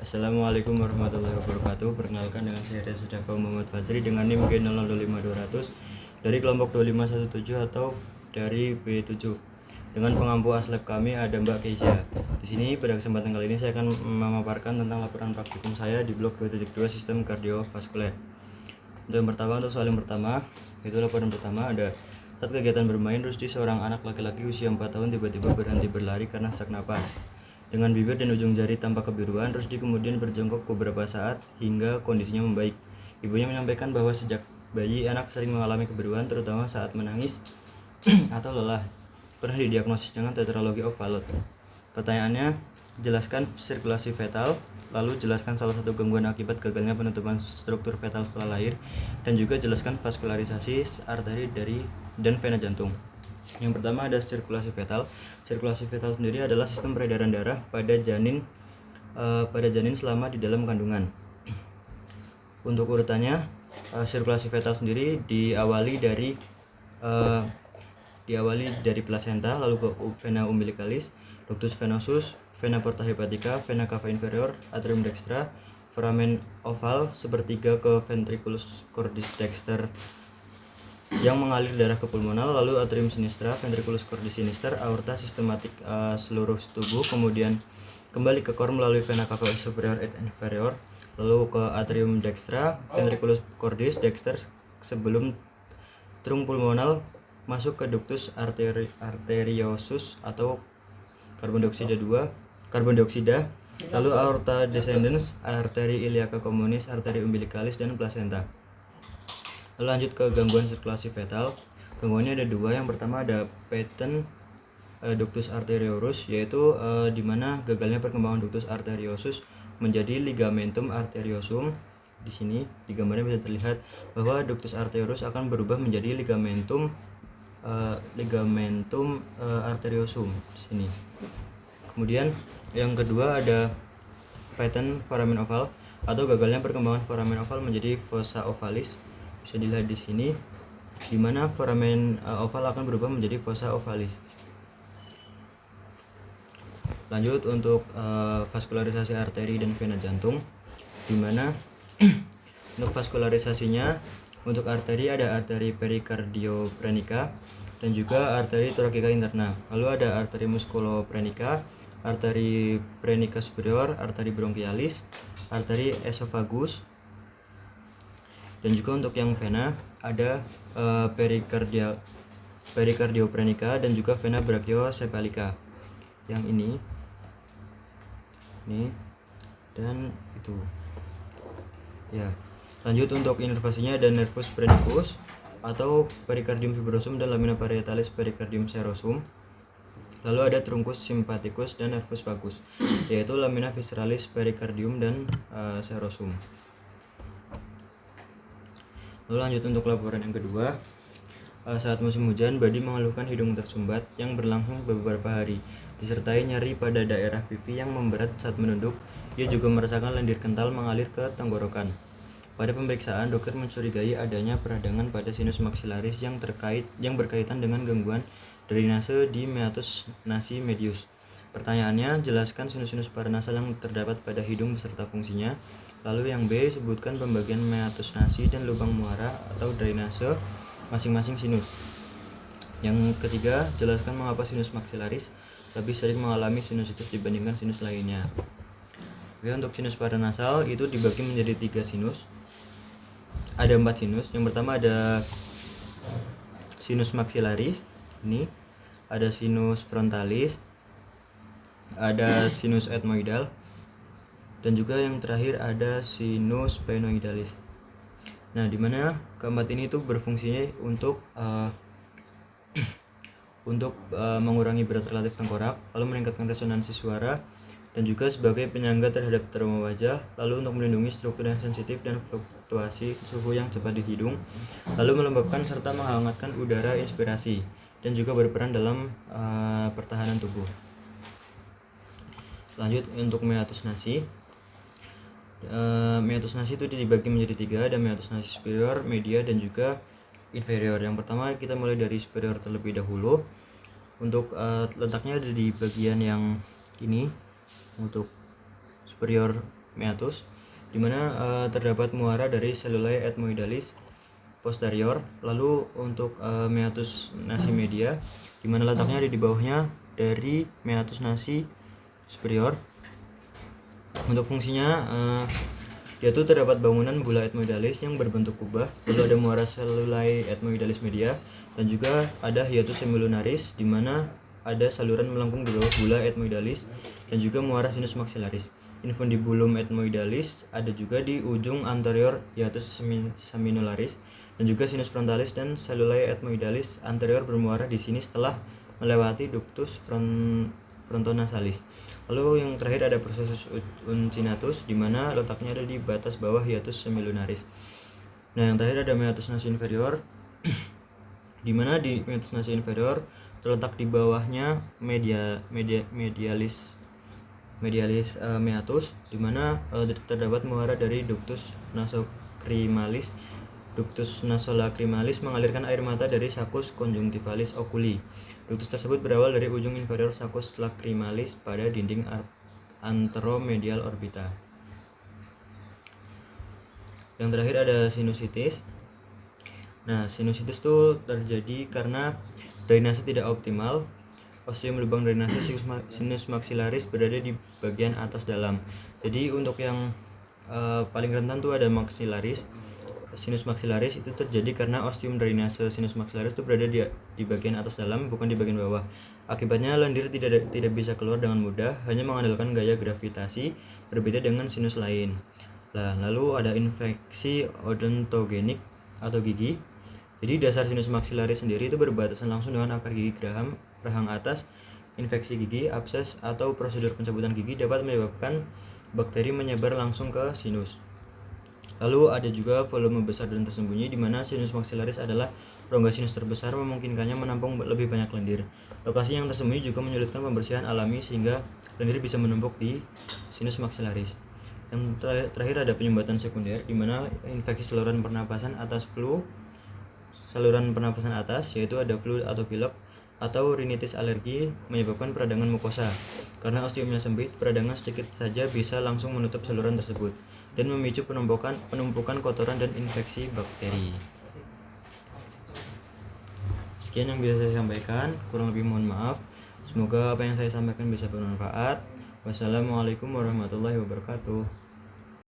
Assalamualaikum warahmatullahi wabarakatuh. Perkenalkan dengan saya Reza Muhammad Fajri dengan NIM G005200 dari kelompok 2517 atau dari B7. Dengan pengampu aslab kami ada Mbak Keisha. Di sini pada kesempatan kali ini saya akan memaparkan tentang laporan praktikum saya di blok 2.2 sistem kardiovaskuler. Untuk soal yang pertama, itu laporan pertama ada: saat kegiatan bermain, Rusdi, seorang anak laki-laki usia 4 tahun, tiba-tiba berhenti berlari karena sesak napas. Dengan bibir dan ujung jari tampak kebiruan, Rusdi kemudian berjongkok beberapa saat hingga kondisinya membaik. Ibunya menyampaikan bahwa sejak bayi anak sering mengalami kebiruan, terutama saat menangis atau lelah. Pernah didiagnosis dengan tetralogy of Fallot. Pertanyaannya, jelaskan sirkulasi fetal, lalu jelaskan salah satu gangguan akibat gagalnya penutupan struktur fetal setelah lahir, dan juga jelaskan vaskularisasi arteri dan vena jantung. Yang pertama ada sirkulasi fetal. Sirkulasi fetal sendiri adalah sistem peredaran darah pada janin selama di dalam kandungan. Untuk urutannya, sirkulasi fetal sendiri diawali dari plasenta, lalu ke vena umbilicalis, ductus venosus, vena porta hepatica, vena cava inferior, atrium dextra, foramen oval sepertiga ke ventriculus cordis dexter yang mengalir darah ke pulmonal, lalu atrium sinistra, ventriculus cordis sinister, aorta sistematik seluruh tubuh, kemudian kembali ke cor melalui vena cava superior et inferior, lalu ke atrium dextra, ventriculus cordis dexter sebelum trunk pulmonal, masuk ke ductus arteriosus atau karbon dioksida, lalu aorta descendens, arteri iliaca communis, arteri umbilicalis, dan placenta. Lalu lanjut ke gangguan sirkulasi fetal. Gangguannya ada dua. Yang pertama ada patent ductus arteriosus, yaitu di mana gagalnya perkembangan ductus arteriosus menjadi ligamentum arteriosum. Di sini di gambarnya bisa terlihat bahwa ductus arteriosus akan berubah menjadi ligamentum arteriosum di sini. Kemudian yang kedua ada patent foramen oval atau gagalnya perkembangan foramen oval menjadi fossa ovalis. Bisa dilihat di sini, di mana foramen oval akan berubah menjadi fossa ovalis. Lanjut untuk vaskularisasi arteri dan vena jantung, di mana untuk vaskularisasinya, untuk arteri ada arteri perikardioprenica dan juga arteri torakika interna. Lalu ada arteri muskuloprenica, arteri prenica superior, arteri bronchialis, arteri esophagus. Dan juga untuk yang vena ada perikardioprenica dan juga vena brachiocephalica. Yang ini dan itu. Ya. Lanjut untuk inervasinya ada nervus phrenicus atau pericardium fibrosum dan lamina parietalis pericardium serosum. Lalu ada truncus sympathicus dan nervus vagus, yaitu lamina visceralis pericardium dan serosum. Lalu lanjut untuk laporan yang kedua. Saat musim hujan, Badi mengeluhkan hidung tersumbat yang berlangsung beberapa hari, disertai nyeri pada daerah pipi yang memberat saat menunduk. Ia juga merasakan lendir kental mengalir ke tenggorokan. Pada pemeriksaan, dokter mencurigai adanya peradangan pada sinus maxillaris yang berkaitan dengan gangguan drainase di meatus nasi medius. Pertanyaannya, jelaskan sinus-sinus paranasal yang terdapat pada hidung beserta fungsinya. Lalu yang B, sebutkan pembagian meatus nasi dan lubang muara atau drainase masing-masing sinus. Yang ketiga, jelaskan mengapa sinus maxillaris lebih sering mengalami sinusitis dibandingkan sinus lainnya. Oke, untuk sinus paranasal itu dibagi menjadi 3 sinus. Ada 4 sinus. Yang pertama ada sinus maxillaris, ini ada sinus frontalis, ada sinus ethmoidal, dan juga yang terakhir ada sinus sphenoidalis. Nah, dimana keempat ini itu berfungsinya untuk mengurangi berat relatif tengkorak, lalu meningkatkan resonansi suara, dan juga sebagai penyangga terhadap trauma wajah, lalu untuk melindungi struktur yang sensitif dan fluktuasi suhu yang cepat di hidung, lalu melembabkan serta menghangatkan udara inspirasi, dan juga berperan dalam pertahanan tubuh. Lanjut untuk meatus nasi. Meatus nasi itu dibagi menjadi 3, ada meatus nasi superior, media, dan juga inferior. Yang pertama kita mulai dari superior terlebih dahulu. Untuk letaknya ada di bagian yang ini. Untuk superior meatus, di mana terdapat muara dari cellulae ethmoidalis posterior. Lalu untuk meatus nasi media, di mana letaknya ada di bawahnya dari meatus nasi superior. Untuk fungsinya, dia tuh terdapat bangunan bula ethmoidalis yang berbentuk kubah, lalu ada muara cellulae ethmoidalis media, dan juga ada hiatus semilunaris di mana ada saluran melengkung di bawah bula ethmoidalis, dan juga muara sinus maxillaris. Infundibulum ethmoidalis ada juga di ujung anterior hiatus seminularis, dan juga sinus frontalis dan cellulae ethmoidalis anterior bermuara di sini setelah melewati ductus frontonasalis. Lalu yang terakhir ada processus uncinatus, di mana letaknya ada di batas bawah hiatus semilunaris. Nah, yang terakhir ada meatus nasi inferior, di mana di meatus nasi inferior terletak di bawahnya medialis meatus, di mana terdapat muara dari ductus nasolacrimalis. Ductus nasolacrimalis mengalirkan air mata dari saccus conjunctivalis oculi. Ductus tersebut berawal dari ujung inferior saccus lacrimalis pada dinding anteromedial orbita. Yang terakhir ada sinusitis. Nah, sinusitis itu terjadi karena drainase tidak optimal. Ostium lubang drainase sinus maxillaris berada di bagian atas dalam. Jadi untuk yang paling rentan tuh ada maxillaris. Sinus maxillaris itu terjadi karena ostium drainase sinus maxillaris itu berada di bagian atas dalam, bukan di bagian bawah. Akibatnya lendir tidak bisa keluar dengan mudah, hanya mengandalkan gaya gravitasi, berbeda dengan sinus lain. Lalu ada infeksi odontogenik atau gigi. Jadi dasar sinus maxillaris sendiri itu berbatasan langsung dengan akar gigi geraham rahang atas. Infeksi gigi, abses, atau prosedur pencabutan gigi dapat menyebabkan bakteri menyebar langsung ke sinus. Lalu ada juga volume besar dan tersembunyi, di mana sinus maxillaris adalah rongga sinus terbesar, memungkinkannya menampung lebih banyak lendir. Lokasi yang tersembunyi juga menyulitkan pembersihan alami sehingga lendir bisa menumpuk di sinus maxillaris. Yang terakhir ada penyumbatan sekunder, di mana infeksi saluran pernapasan atas yaitu ada flu atau pilek, atau rinitis alergi menyebabkan peradangan mukosa. Karena ostiumnya sempit, peradangan sedikit saja bisa langsung menutup saluran tersebut dan memicu penumpukan kotoran dan infeksi bakteri. Sekian yang bisa saya sampaikan, kurang lebih mohon maaf. Semoga apa yang saya sampaikan bisa bermanfaat. Wassalamualaikum warahmatullahi wabarakatuh.